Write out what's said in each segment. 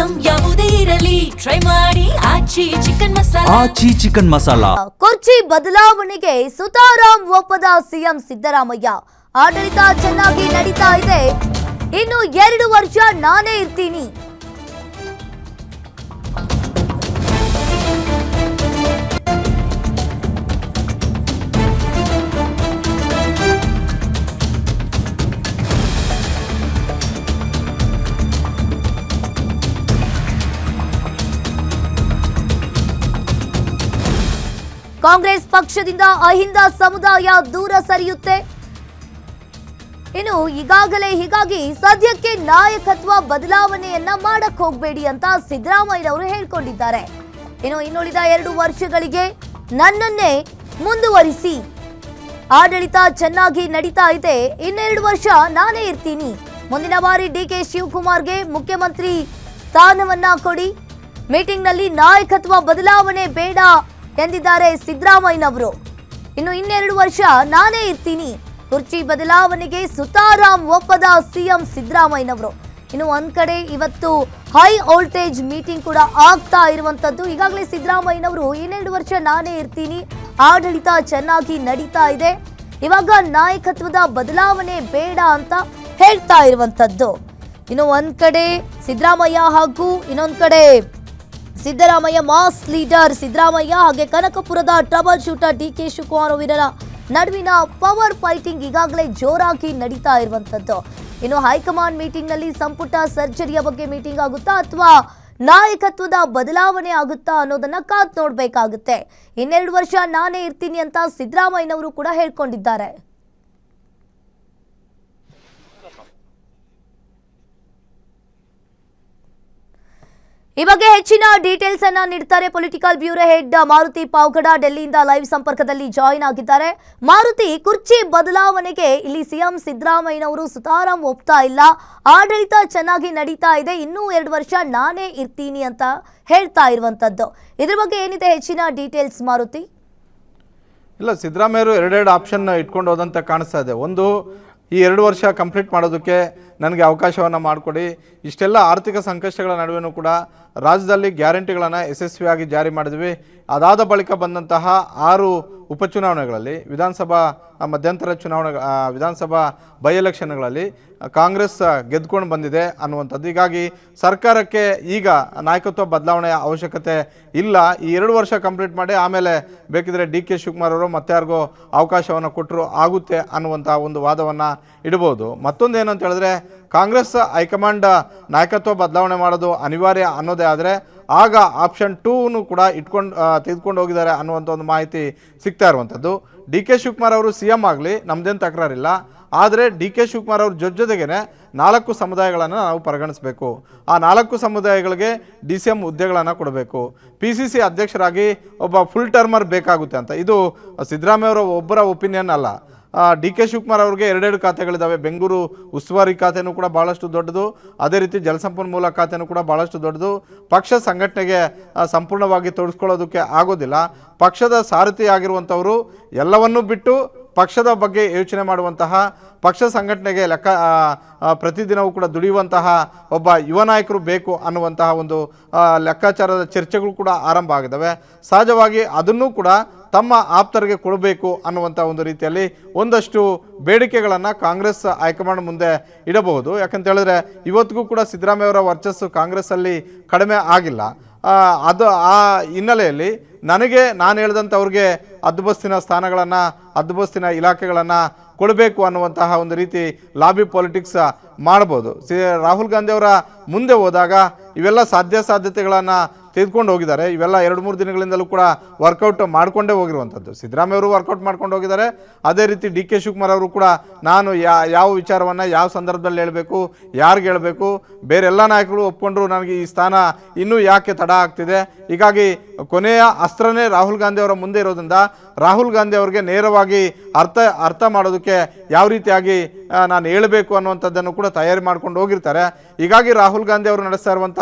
Item ಯಾವುದೇ ಇರಲಿ try ಮಾಡಿ ಆಚಿ ಚಿಕನ್ ಮಸಾಲಾ. ಆಚಿ ಚಿಕನ್ ಮಸಾಲಾ. ಕುರ್ಚಿ ಬದಲಾವಣೆಗೆ ಸುತಾರಾಮ್ ಒಪ್ಪದ ಸಿಎಂ ಸಿದ್ದರಾಮಯ್ಯ. ಆಡಳಿತ ಚೆನ್ನಾಗಿ ನಡೀತಾ ಇದೆ, ಇನ್ನು 2 ವರ್ಷ ನಾನೇ ಇರ್ತೀನಿ. ಕಾಂಗ್ರೆಸ್ ಪಕ್ಷದಿಂದ ಅಹಿಂದ ಸಮುದಾಯ ದೂರ ಸರಿಯುತ್ತೆ. ಇನ್ನು ಹೀಗಾಗಿ ಸದ್ಯಕ್ಕೆ ನಾಯಕತ್ವ ಬದಲಾವಣೆಯನ್ನ ಮಾಡಕ್ ಹೋಗ್ಬೇಡಿ ಅಂತ ಸಿದ್ದರಾಮಯ್ಯನವರು ಹೇಳ್ಕೊಂಡಿದ್ದಾರೆ. ಇನ್ನುಳಿದ 2 ವರ್ಷಗಳಿಗೆ ನನ್ನನ್ನೇ ಮುಂದುವರಿಸಿ, ಆಡಳಿತ ಚೆನ್ನಾಗಿ ನಡೀತಾ ಇದೆ, 2 ವರ್ಷ ನಾನೇ ಇರ್ತೀನಿ. ಮುಂದಿನ ಬಾರಿ ಡಿಕೆ ಶಿವಕುಮಾರ್ಗೆ ಮುಖ್ಯಮಂತ್ರಿ ಸ್ಥಾನವನ್ನ ಕೊಡಿ. ಮೀಟಿಂಗ್ನಲ್ಲಿ ನಾಯಕತ್ವ ಬದಲಾವಣೆ ಬೇಡ ಎಂದಿದ್ದಾರೆ ಸಿದ್ದರಾಮಯ್ಯನವರು. 2 ವರ್ಷ ನಾನೇ ಇರ್ತೀನಿ. ಕುರ್ಚಿ ಬದಲಾವಣೆಗೆ ಸುತಾರಾಮ್ ಒಪ್ಪದ ಸಿಎಂ ಸಿದ್ದರಾಮಯ್ಯನವರು. ಒಂದ್ ಕಡೆ ಇವತ್ತು ಹೈ ವೋಲ್ಟೇಜ್ ಮೀಟಿಂಗ್ ಕೂಡ ಆಗ್ತಾ ಇರುವಂತದ್ದು. ಈಗಾಗಲೇ ಸಿದ್ದರಾಮಯ್ಯನವರು 2 ವರ್ಷ ನಾನೇ ಇರ್ತೀನಿ, ಆಡಳಿತ ಚೆನ್ನಾಗಿ ನಡೀತಾ ಇದೆ, ಇವಾಗ ನಾಯಕತ್ವದ ಬದಲಾವಣೆ ಬೇಡ ಅಂತ ಹೇಳ್ತಾ ಇರುವಂತದ್ದು. ಒಂದ್ ಕಡೆ ಸಿದ್ದರಾಮಯ್ಯ ಹಾಗೂ ಇನ್ನೊಂದ್ ಕಡೆ ಸಿದ್ದರಾಮಯ್ಯ ಮಾಸ್ ಲೀಡರ್ ಸಿದ್ದರಾಮಯ್ಯ ಹಾಗೆ ಕನಕಪುರದ ಟ್ರಬಲ್ ಶೂಟರ್ ಡಿಕೆ ಶಿವಕುಮಾರ್ ಅವರ ನಡುವಿನ ಪವರ್ ಫೈಟಿಂಗ್ ಈಗಾಗಲೇ ಜೋರಾಗಿ ನಡೀತಾ ಇರುವಂತದ್ದು. ಹೈಕಮಾಂಡ್ ಮೀಟಿಂಗ್ ನಲ್ಲಿ ಸಂಪುಟ ಸರ್ಜರಿಯ ಬಗ್ಗೆ ಮೀಟಿಂಗ್ ಆಗುತ್ತಾ ಅಥವಾ ನಾಯಕತ್ವದ ಬದಲಾವಣೆ ಆಗುತ್ತಾ ಅನ್ನೋದನ್ನ ಕಾದ್ ನೋಡ್ಬೇಕಾಗುತ್ತೆ. 2 ವರ್ಷ ನಾನೇ ಇರ್ತೀನಿ ಅಂತ ಸಿದ್ದರಾಮಯ್ಯನವರು ಕೂಡ ಹೇಳ್ಕೊಂಡಿದ್ದಾರೆ. ಈ ಬಗ್ಗೆ ಹೆಚ್ಚಿನ ಡೀಟೇಲ್ಸ್ ಅನ್ನ ನೀಡ್ತಾರೆ political bureau head Maruti Pavagada. ಡೆಲ್ಲಿಯಿಂದ ಲೈವ್ ಸಂಪರ್ಕದಲ್ಲಿ ಜಾಯಿನ್ ಆಗಿದ್ದಾರೆ. ಮಾರುತಿ, ಕುರ್ಚಿ ಬದಲಾವಣೆಗೆ ಇಲ್ಲಿ ಸಿಎಂ ಸಿದ್ದರಾಮಯ್ಯನವರು ಸುತಾರಾಮ್ ಒಪ್ತಾ ಇಲ್ಲ, ಆಡಳಿತ ಚೆನ್ನಾಗಿ ನಡೀತಾ ಇದೆ, ಇನ್ನೂ 2 ವರ್ಷ ನಾನೇ ಇರ್ತೀನಿ ಅಂತ ಹೇಳ್ತಾ ಇರುವಂತದ್ದು. ಇದ್ರ ಬಗ್ಗೆ ಏನಿದೆ ಹೆಚ್ಚಿನ ಡೀಟೇಲ್ಸ್ ಮಾರುತಿ? ಇಲ್ಲ, ಸಿದ್ದರಾಮಯ್ಯರು 2 ಆಪ್ಷನ್ ಇಟ್ಕೊಂಡು ಹೋದಂತೆ ಕಾಣಿಸ್ತಾ ಇದೆ. ಒಂದು, ಈ 2 ವರ್ಷ ಕಂಪ್ಲೀಟ್ ಮಾಡೋದಕ್ಕೆ ನನಗೆ ಅವಕಾಶವನ್ನು ಮಾಡಿಕೊಡಿ. ಇಷ್ಟೆಲ್ಲ ಆರ್ಥಿಕ ಸಂಕಷ್ಟಗಳ ನಡುವೆಯೂ ಕೂಡ ರಾಜ್ಯದಲ್ಲಿ ಗ್ಯಾರಂಟಿಗಳನ್ನು ಯಶಸ್ವಿಯಾಗಿ ಜಾರಿ ಮಾಡಿದ್ವಿ. ಅದಾದ ಬಳಿಕ ಬಂದಂತಹ 6 ಉಪಚುನಾವಣೆಗಳಲ್ಲಿ, ವಿಧಾನಸಭಾ ಮಧ್ಯಂತರ ಚುನಾವಣೆ, ವಿಧಾನಸಭಾ ಬೈ ಎಲೆಕ್ಷನ್ಗಳಲ್ಲಿ ಕಾಂಗ್ರೆಸ್ ಗೆದ್ಕೊಂಡು ಬಂದಿದೆ ಅನ್ನುವಂಥದ್ದು. ಹೀಗಾಗಿ ಸರ್ಕಾರಕ್ಕೆ ಈಗ ನಾಯಕತ್ವ ಬದಲಾವಣೆಯ ಅವಶ್ಯಕತೆ ಇಲ್ಲ. ಈ 2 ವರ್ಷ ಕಂಪ್ಲೀಟ್ ಮಾಡಿ ಆಮೇಲೆ ಬೇಕಿದ್ರೆ ಡಿ ಕೆ ಶಿವಕುಮಾರ್ ಅವರು ಮತ್ತಾರಿಗೋ ಅವಕಾಶವನ್ನು ಕೊಟ್ಟರು ಆಗುತ್ತೆ ಅನ್ನುವಂಥ ಒಂದು ವಾದವನ್ನು ಇಡ್ಬೋದು. ಮತ್ತೊಂದು ಏನು ಅಂತ ಹೇಳಿದ್ರೆ, ಕಾಂಗ್ರೆಸ್ ಹೈಕಮಾಂಡ್ ನಾಯಕತ್ವ ಬದಲಾವಣೆ ಮಾಡೋದು ಅನಿವಾರ್ಯ ಅನ್ನೋದೇ ಆದರೆ ಆಗ ಆಪ್ಷನ್ 2 ಕೂಡ ತೆಗೆದುಕೊಂಡು ಹೋಗಿದ್ದಾರೆ ಅನ್ನುವಂಥ ಒಂದು ಮಾಹಿತಿ ಸಿಗ್ತಾ ಇರುವಂಥದ್ದು. ಡಿ ಕೆ ಶಿವಕುಮಾರ್ ಅವರು ಸಿ ಎಂ ಆಗಲಿ, ನಮ್ಮದೇನು ತಕರಾರಿಲ್ಲ. ಆದರೆ ಡಿ ಕೆ ಶಿವಕುಮಾರ್ ಅವ್ರ ಜೊತೆಗೇ 4 ಸಮುದಾಯಗಳನ್ನು ನಾವು ಪರಿಗಣಿಸಬೇಕು. ಆ 4 ಸಮುದಾಯಗಳಿಗೆ DCM ಹುದ್ದೆಗಳನ್ನು ಕೊಡಬೇಕು. PCC ಅಧ್ಯಕ್ಷರಾಗಿ ಒಬ್ಬ ಫುಲ್ ಟರ್ಮರ್ ಬೇಕಾಗುತ್ತೆ ಅಂತ. ಇದು ಸಿದ್ದರಾಮಯ್ಯ ಅವರ ಒಬ್ಬರ ಒಪಿನಿಯನ್ ಅಲ್ಲ. ಡಿ ಕೆ ಶಿವಕುಮಾರ್ ಅವ್ರಿಗೆ 2 ಖಾತೆಗಳಿದ್ದಾವೆ. ಬೆಂಗಳೂರು ಉಸ್ತುವಾರಿ ಖಾತೆನೂ ಕೂಡ ಭಾಳಷ್ಟು ದೊಡ್ಡದು, ಅದೇ ರೀತಿ ಜಲಸಂಪನ್ಮೂಲ ಖಾತೆನೂ ಕೂಡ ಭಾಳಷ್ಟು ದೊಡ್ಡದು. ಪಕ್ಷ ಸಂಘಟನೆಗೆ ಸಂಪೂರ್ಣವಾಗಿ ತೊಡಗಿಸ್ಕೊಳ್ಳೋದಕ್ಕೆ ಆಗೋದಿಲ್ಲ. ಪಕ್ಷದ ಸಾರಥಿ ಆಗಿರುವಂಥವರು ಎಲ್ಲವನ್ನೂ ಬಿಟ್ಟು ಪಕ್ಷದ ಬಗ್ಗೆ ಯೋಚನೆ ಮಾಡುವಂತಹ, ಪಕ್ಷ ಸಂಘಟನೆಗೆ ಪ್ರತಿದಿನವೂ ಕೂಡ ದುಡಿಯುವಂತಹ ಒಬ್ಬ ಯುವ ನಾಯಕರು ಬೇಕು ಅನ್ನುವಂತಹ ಒಂದು ಲೆಕ್ಕಾಚಾರದ ಚರ್ಚೆಗಳು ಕೂಡ ಆರಂಭ ಆಗಿದ್ದಾವೆ. ಸಹಜವಾಗಿ ಅದನ್ನೂ ಕೂಡ ತಮ್ಮ ಆಪ್ತರಿಗೆ ಕೊಡಬೇಕು ಅನ್ನುವಂಥ ಒಂದು ರೀತಿಯಲ್ಲಿ ಒಂದಷ್ಟು ಬೇಡಿಕೆಗಳನ್ನು ಕಾಂಗ್ರೆಸ್ ಹೈಕಮಾಂಡ್ ಮುಂದೆ ಇಡಬಹುದು. ಯಾಕಂತ ಹೇಳಿದ್ರೆ ಇವತ್ತಿಗೂ ಕೂಡ ಸಿದ್ದರಾಮಯ್ಯವರ ವರ್ಚಸ್ಸು ಕಾಂಗ್ರೆಸ್ಸಲ್ಲಿ ಕಡಿಮೆ ಆಗಿಲ್ಲ. ಅದು ಆ ಹಿನ್ನೆಲೆಯಲ್ಲಿ ನಾನು ಹೇಳಿದಂಥವ್ರಿಗೆ ಹದ್ದುಬಸ್ತಿನ ಸ್ಥಾನಗಳನ್ನು, ಹದ್ದುಬಸ್ತಿನ ಇಲಾಖೆಗಳನ್ನು ಕೊಡಬೇಕು ಅನ್ನುವಂತಹ ಒಂದು ರೀತಿ ಲಾಬಿ ಪಾಲಿಟಿಕ್ಸ್ ಮಾಡ್ಬೋದು. ರಾಹುಲ್ ಗಾಂಧಿ ಅವರ ಮುಂದೆ ಹೋದಾಗ ಇವೆಲ್ಲ ಸಾಧ್ಯತೆಗಳನ್ನು ತೆಗೆದುಕೊಂಡು ಹೋಗಿದ್ದಾರೆ. ಇವೆಲ್ಲ 2-3 ದಿನಗಳಿಂದಲೂ ಕೂಡ ವರ್ಕೌಟ್ ಮಾಡಿಕೊಂಡೇ ಹೋಗಿರುವಂಥದ್ದು. ಸಿದ್ದರಾಮಯ್ಯ ಅವರು ವರ್ಕೌಟ್ ಮಾಡ್ಕೊಂಡು ಹೋಗಿದ್ದಾರೆ. ಅದೇ ರೀತಿ ಡಿ ಕೆ ಶಿವಕುಮಾರ್ ಅವರು ಕೂಡ ನಾನು ಯಾವ ವಿಚಾರವನ್ನು ಯಾವ ಸಂದರ್ಭದಲ್ಲಿ ಹೇಳಬೇಕು, ಯಾರಿಗೆ ಹೇಳಬೇಕು, ಬೇರೆ ಎಲ್ಲ ನಾಯಕರು ಒಪ್ಕೊಂಡ್ರು ನನಗೆ ಈ ಸ್ಥಾನ ಇನ್ನೂ ಯಾಕೆ ತಡ ಆಗ್ತಿದೆ. ಹೀಗಾಗಿ ಕೊನೆಯ ಅಸ್ತ್ರನೇ ರಾಹುಲ್ ಗಾಂಧಿ ಅವರ ಮುಂದೆ ಇರೋದ್ರಿಂದ ರಾಹುಲ್ ಗಾಂಧಿ ಅವರಿಗೆ ನೇರವಾಗಿ ಅರ್ಥ ಮಾಡೋದಕ್ಕೆ ಯಾವ ರೀತಿಯಾಗಿ ನಾನು ಹೇಳಬೇಕು ಅನ್ನುವಂಥದ್ದನ್ನು ಕೂಡ ತಯಾರಿ ಮಾಡ್ಕೊಂಡು ಹೋಗಿರ್ತಾರೆ. ಹೀಗಾಗಿ ರಾಹುಲ್ ಗಾಂಧಿ ಅವರು ನಡೆಸ್ತಾ ಇರುವಂಥ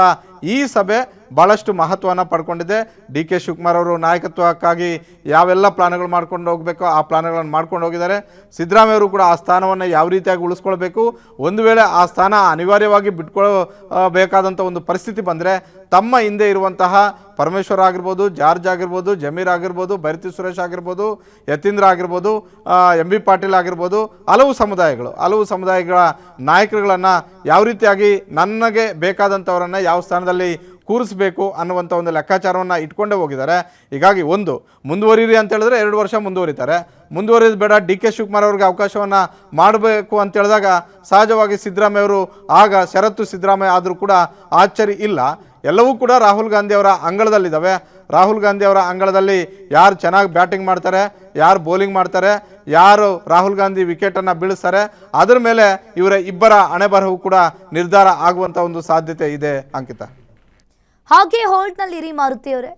ಈ ಸಭೆ ಭಾಳಷ್ಟು ಮಹತ್ವವನ್ನು ಪಡ್ಕೊಂಡಿದೆ. ಡಿ ಕೆ ಶಿವಕುಮಾರ್ ಅವರು ನಾಯಕತ್ವಕ್ಕಾಗಿ ಯಾವೆಲ್ಲ ಪ್ಲಾನ್ಗಳು ಮಾಡ್ಕೊಂಡು ಹೋಗಬೇಕೋ ಆ ಪ್ಲಾನ್ಗಳನ್ನು ಮಾಡ್ಕೊಂಡು ಹೋಗಿದ್ದಾರೆ. ಸಿದ್ದರಾಮಯ್ಯ ಅವರು ಕೂಡ ಆ ಸ್ಥಾನವನ್ನು ಯಾವ ರೀತಿಯಾಗಿ ಉಳಿಸ್ಕೊಳ್ಬೇಕು, ಒಂದು ವೇಳೆ ಆ ಸ್ಥಾನ ಅನಿವಾರ್ಯವಾಗಿ ಬಿಟ್ಕೊಳ್ಬೇಕಾದಂಥ ಒಂದು ಪರಿಸ್ಥಿತಿ ಬಂದರೆ ತಮ್ಮ ಹಿಂದೆ ಇರುವಂತಹ ಪರಮೇಶ್ವರ್ ಆಗಿರ್ಬೋದು, ಜಾರ್ಜ್ ಆಗಿರ್ಬೋದು, ಜಮೀರ್ ಆಗಿರ್ಬೋದು, ಭೈರತಿ ಸುರೇಶ್ ಆಗಿರ್ಬೋದು, ಯತೀಂದ್ರ ಆಗಿರ್ಬೋದು, ಎಂ ಬಿ ಪಾಟೀಲ್ ಆಗಿರ್ಬೋದು, ಹಲವು ಸಮುದಾಯಗಳ ನಾಯಕರುಗಳನ್ನು ಯಾವ ರೀತಿಯಾಗಿ ನನಗೆ ಬೇಕಾದಂಥವರನ್ನು ಯಾವ ಸ್ಥಾನದಲ್ಲಿ ಕೂರಿಸಬೇಕು ಅನ್ನುವಂಥ ಒಂದು ಲೆಕ್ಕಾಚಾರವನ್ನು ಇಟ್ಕೊಂಡೇ ಹೋಗಿದ್ದಾರೆ. ಹೀಗಾಗಿ ಒಂದು ಮುಂದುವರಿರಿ ಅಂತ ಹೇಳಿದ್ರೆ 2 ವರ್ಷ ಮುಂದುವರಿತಾರೆ. ಮುಂದುವರಿದು ಬೇಡ, ಡಿ ಕೆ ಶಿವಕುಮಾರ್ ಅವ್ರಿಗೆ ಅವಕಾಶವನ್ನು ಮಾಡಬೇಕು ಅಂತ ಹೇಳಿದಾಗ ಸಹಜವಾಗಿ ಸಿದ್ದರಾಮಯ್ಯ ಅವರು ಆಗ ಷರತ್ತು ಸಿದ್ದರಾಮಯ್ಯ ಆದರೂ ಕೂಡ ಆಶ್ಚರ್ಯ ಇಲ್ಲ. ಎಲ್ಲವೂ ಕೂಡ ರಾಹುಲ್ ಗಾಂಧಿ ಅವರ ಅಂಗಳದಲ್ಲಿದ್ದಾವೆ. ರಾಹುಲ್ ಗಾಂಧಿ ಅವರ ಅಂಗಳದಲ್ಲಿ ಯಾರು ಚೆನ್ನಾಗಿ ಬ್ಯಾಟಿಂಗ್ ಮಾಡ್ತಾರೆ, ಯಾರು ಬೌಲಿಂಗ್ ಮಾಡ್ತಾರೆ, ಯಾರು ರಾಹುಲ್ ಗಾಂಧಿ ವಿಕೆಟನ್ನು ಬೀಳಿಸ್ತಾರೆ, ಅದರ ಮೇಲೆ ಇವರ ಇಬ್ಬರ ಹಣೆಬರಹವು ಕೂಡ ನಿರ್ಧಾರ ಆಗುವಂಥ ಒಂದು ಸಾಧ್ಯತೆ ಇದೆ. ಅಂಕಿತ, ಹಾಗೆ ಹೋಲ್ಡ್ನಲ್ಲಿರಿ ಮಾರುತಿ ಅವರೇ.